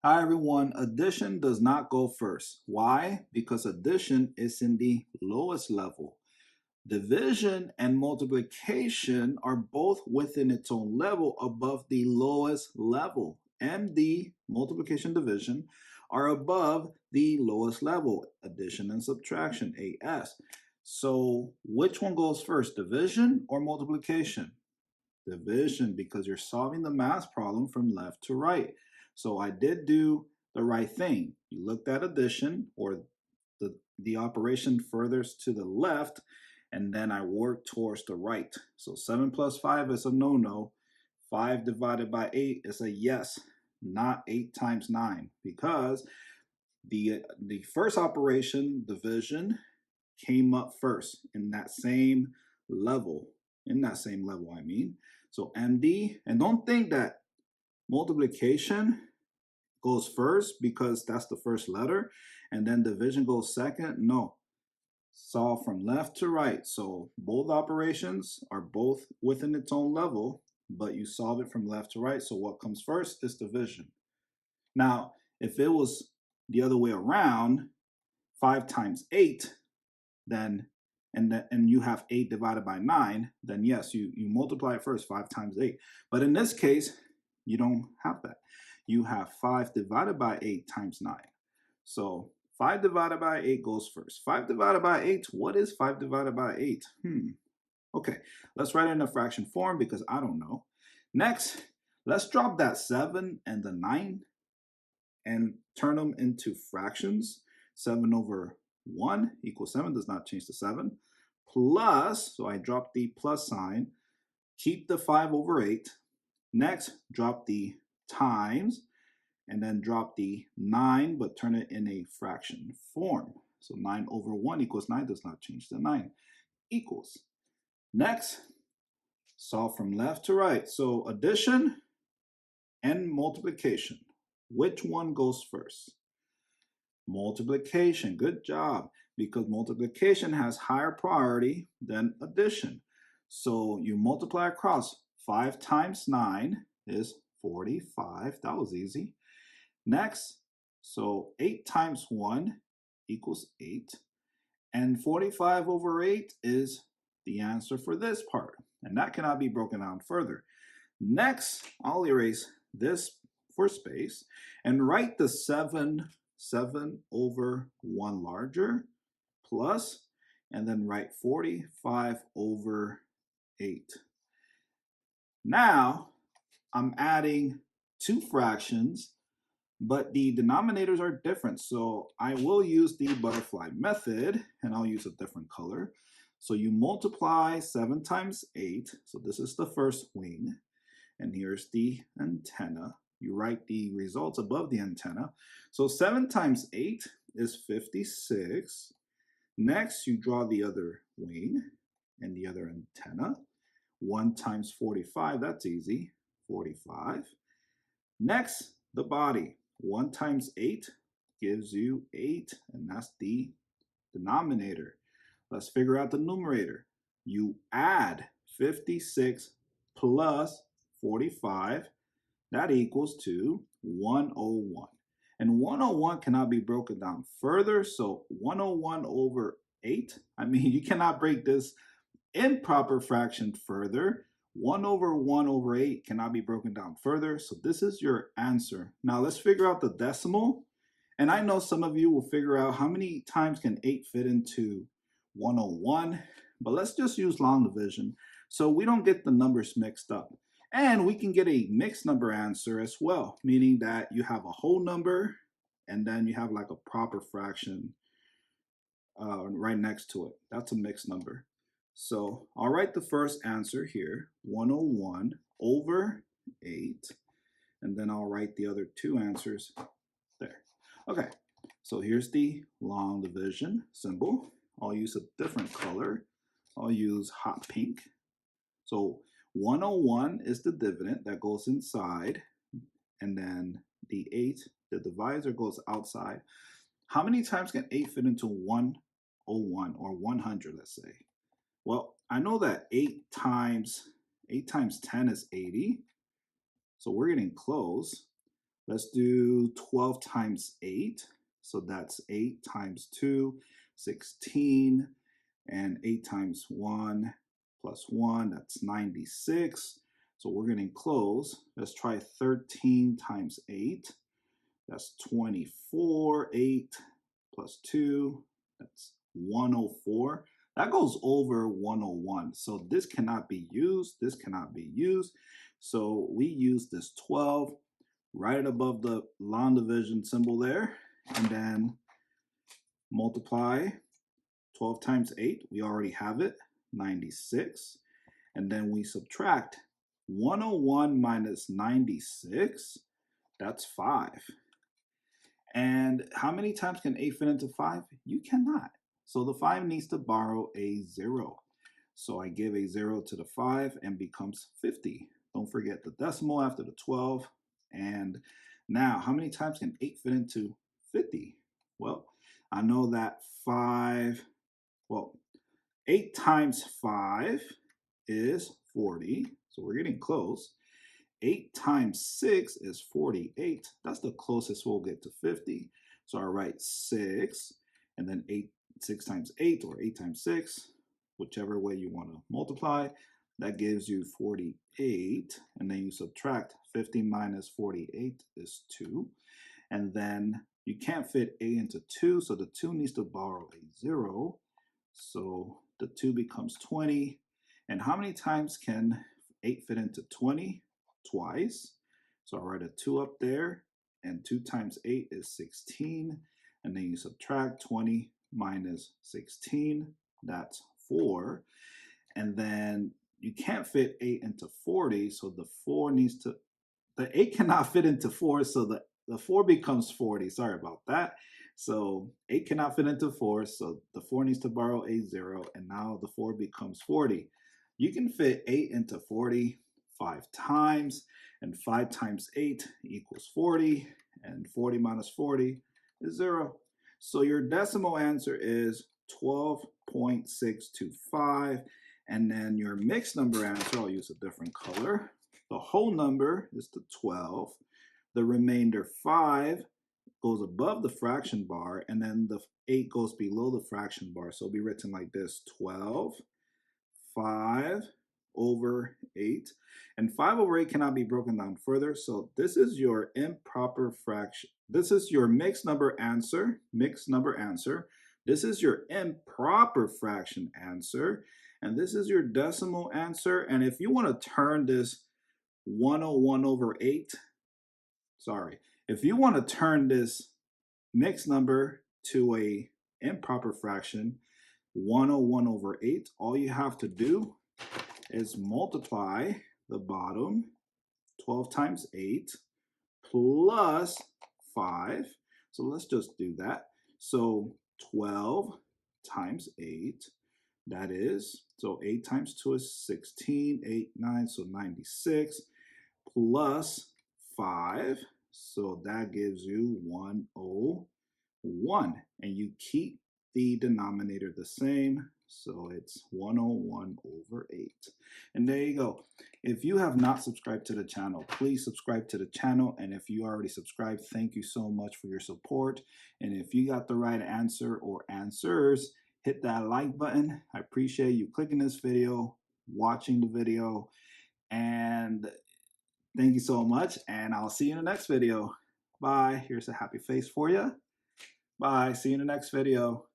Hi everyone, addition does not go first. Why? Because addition is in the lowest level. Division and multiplication are both within its own level above the lowest level. MD, multiplication division, are above the lowest level, addition and subtraction, AS. So which one goes first, division or multiplication? Division, because you're solving the math problem from left to right. So I did do the right thing. You looked at addition, or the operation furthest to the left, and then I worked towards the right. So 7 plus 5 is a no-no. 5 divided by 8 is a yes, not 8 times 9, because the first operation, division, came up first in that same level. I mean. So MD, and don't think that multiplication goes first because that's the first letter, and then division goes second. No, solve from left to right. So both operations are both within its own level, but you solve it from left to right. So what comes first is division. Now, if it was the other way around, 5 times 8, then and you have 8 divided by 9, then yes, you multiply it first, 5 times 8. But in this case, you don't have that. You have 5 divided by 8 times 9. So 5 divided by 8 goes first. 5 divided by 8, what is 5 divided by 8? Okay, let's write it in a fraction form because I don't know. Next, let's drop that 7 and the 9 and turn them into fractions. 7 over 1 equals 7, does not change to 7. Plus, so I drop the plus sign, keep the 5 over 8. Next, drop the times, and then drop the 9, but turn it in a fraction form. So 9 over 1 equals 9, does not change to 9, equals. Next, solve from left to right. So addition and multiplication. Which one goes first? Multiplication, good job, because multiplication has higher priority than addition. So you multiply across. 5 times 9 is 45. That was easy. Next, so 8 times 1 equals 8. And 45 over 8 is the answer for this part. And that cannot be broken down further. Next, I'll erase this for space and write the 7 over 1 larger plus, and then write 45 over 8. Now I'm adding two fractions, but the denominators are different. So I will use the butterfly method, and I'll use a different color. So you multiply 7 times 8. So this is the first wing, and here's the antenna. You write the results above the antenna. So 7 times 8 is 56. Next, you draw the other wing and the other antenna. 1 times 45, that's easy, 45. Next, the body. 1 times 8 gives you 8, and that's the denominator. Let's figure out the numerator. You add 56 plus 45. That equals to 101. And 101 cannot be broken down further. So 101 over 8, I mean, you cannot break this improper fraction further. 1 over 1 over 8 cannot be broken down further. So this is your answer. Now let's figure out the decimal. And I know some of you will figure out how many times can 8 fit into 101. But let's just use long division so we don't get the numbers mixed up. And we can get a mixed number answer as well, meaning that you have a whole number and then you have like a proper fraction right next to it. That's a mixed number. So I'll write the first answer here, 101 over 8, and then I'll write the other two answers there. Okay, so here's the long division symbol. I'll use a different color. I'll use hot pink. So 101 is the dividend that goes inside, and then the 8, the divisor, goes outside. How many times can 8 fit into 101 or 100, let's say? Well, I know that 8 times 10 is 80, so we're getting close. Let's do 12 times 8. So that's 8 times 2, 16. And 8 times 1 plus 1, that's 96. So we're getting close. Let's try 13 times 8. That's 24. 8 plus 2, that's 104. That goes over 101. So this cannot be used. This cannot be used. So we use this 12 right above the long division symbol there, and then multiply 12 times 8. We already have it, 96. And then we subtract 101 minus 96. That's 5. And how many times can 8 fit into 5? You cannot. So the 5 needs to borrow a 0. So I give a 0 to the 5 and becomes 50. Don't forget the decimal after the 12. And now, how many times can 8 fit into 50? Well, I know that 8 times 5 is 40. So we're getting close. 8 times 6 is 48. That's the closest we'll get to 50. So I write 6, and then 6 times 8, or 8 times 6, whichever way you want to multiply. That gives you 48. And then you subtract 50 minus 48 is 2. And then you can't fit 8 into 2, so the 2 needs to borrow a 0. So the 2 becomes 20. And how many times can 8 fit into 20? Twice. So I'll write a 2 up there, and 2 times 8 is 16. And then you subtract 20 minus 16, that's 4. And then you can't fit 8 into 40, so the 8 cannot fit into 4, so the 4 becomes 40. Sorry about that. So 8 cannot fit into 4, so the 4 needs to borrow a 0, and now the 4 becomes 40. You can fit 8 into 40 5 times, and 5 times 8 equals 40, and 40 minus 40 is 0. So your decimal answer is 12.625, and then your mixed number answer, I'll use a different color. The whole number is the 12. The remainder 5 goes above the fraction bar, and then the 8 goes below the fraction bar. So it'll be written like this: 12, 5 over 8. And 5 over 8 cannot be broken down further. So this is your improper fraction. This is your mixed number answer. Mixed number answer. This is your improper fraction answer. And this is your decimal answer. And if you want to turn this 101 over 8, if you want to turn this mixed number to a improper fraction, 101 over 8, all you have to do is multiply the bottom, 12 times 8, plus 5. So let's just do that. So 12 times 8, that is, so 8 times 2 is 16, 8, 9, so 96, plus 5, so that gives you 101. And you keep the denominator the same, so it's 101 over 8. And there you go. If you have not subscribed to the channel, please subscribe to the channel. And if you already subscribed, thank you so much for your support. And if you got the right answer or answers, hit that like button. I appreciate you clicking this video, watching the video, and thank you so much. And I'll see you in the next video. Bye. Here's a happy face for you. Bye. See you in the next video.